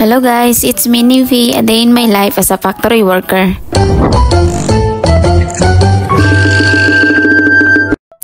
Hello guys, it's me Nivi, a day in my life as a factory worker.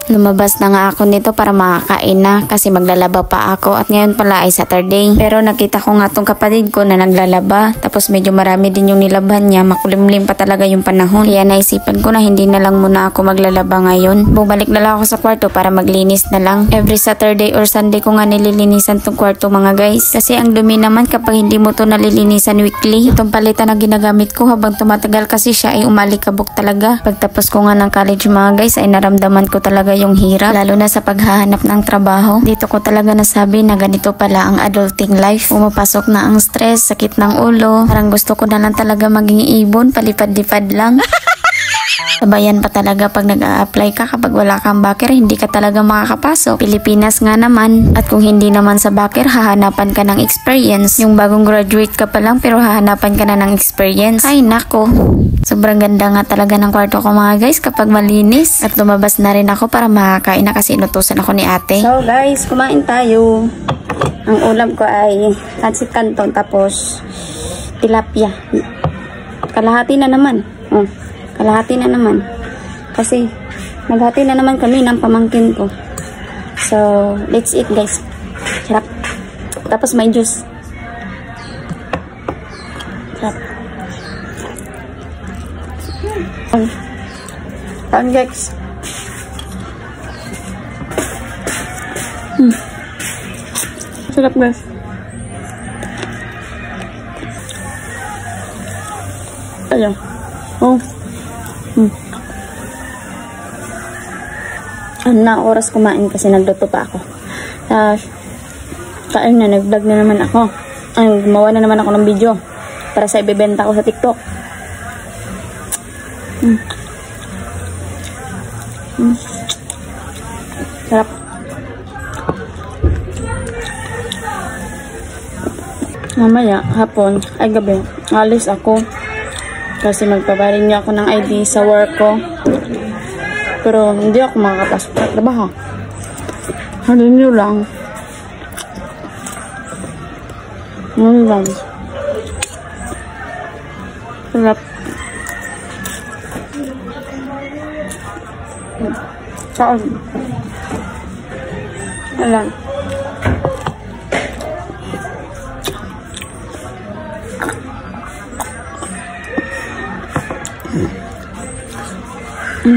Lumabas na nga ako nito para makakain na kasi maglalaba pa ako at ngayon pala ay Saturday. Pero nakita ko nga tong kapatid ko na naglalaba tapos medyo marami din yung nilaban niya, makulimlim pa talaga yung panahon. Kaya naisipan ko na hindi na lang muna ako maglalaba ngayon. Bumalik na lang ako sa kwarto para maglinis na lang. Every Saturday or Sunday ko nga nililinisan tong kwarto mga guys. Kasi ang dumi naman kapag hindi mo to nalilinisan weekly. Itong palitan na ginagamit ko habang tumatagal kasi siya ay umalikabok talaga. Pagtapos ko nga ng college mga guys ay naramdaman ko talaga yung hirap, lalo na sa paghahanap ng trabaho. Dito ko talaga nasabi na ganito pala ang adulting life. Pumapasok na ang stress, sakit ng ulo. Parang gusto ko na lang talaga maging ibon, palipad-lipad lang. Sabayan pa talaga pag nag-a-apply ka kapag wala kang backer, hindi ka talaga makakapasok. Pilipinas nga naman. At kung hindi naman sa backer, hahanapan ka ng experience. Yung bagong graduate ka pa lang pero hahanapan ka na ng experience. Ay nako. Sobrang ganda nga talaga ng kwarto ko mga guys kapag malinis. At lumabas na rin ako para makakain na kasi inutusan ako ni ate. So guys, kumain tayo. Ang ulam ko ay pancit canton tapos tilapia. Kalahati na naman. Kalahati na naman. Kasi naghati na naman kami ng pamangkin ko. So, let's eat guys. Sarap. Tapos may juice. Sarap. Kain guys. Sarap guys. Ayan. Ano na oras kumain kasi nagluto pa ako. Kain na, nag-vlog na naman ako. Gumawa na naman ako ng video para sa ibebenta ko sa TikTok. Sarap. Mamaya, hapon, ay gabi, alis ako. Kasi magpaparin niya ako ng ID sa work ko. Pero hindi ako makakapasok sa trabaho. Halin nyo lang. Halin lang. Sarap. Saan? Alam.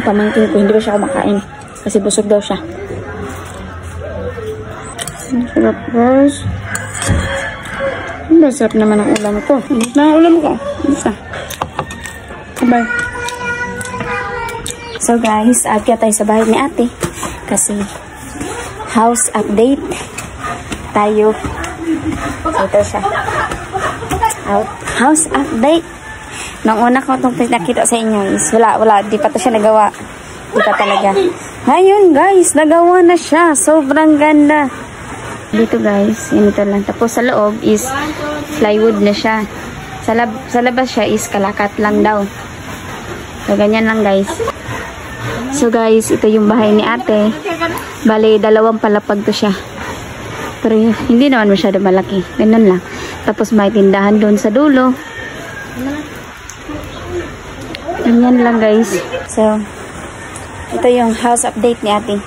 Pamangkin ko, hindi ba siya kumakain? Kasi busog daw siya. Sarap guys. Masarap naman ang ulam ko. Na ulam ko. Isa. Bye. So guys, akyat tayo sa bahay ni ate. Kasi house update tayo. Ito siya. House update. Nung una ko itong nakita sa inyo is wala, di pa to siya nagawa. Di pa talaga. Ngayon guys, nagawa na siya. Sobrang ganda. Dito guys, ito lang. Tapos sa loob is plywood na siya. Sa labas siya is kalakat lang daw. So ganyan lang guys. So guys, ito yung bahay ni ate. Bale, 2 palapag to siya. Pero hindi naman masyado malaki. Ganun lang. Tapos may tindahan doon sa dulo. Ganyan lang guys. So, ito yung house update ni ate.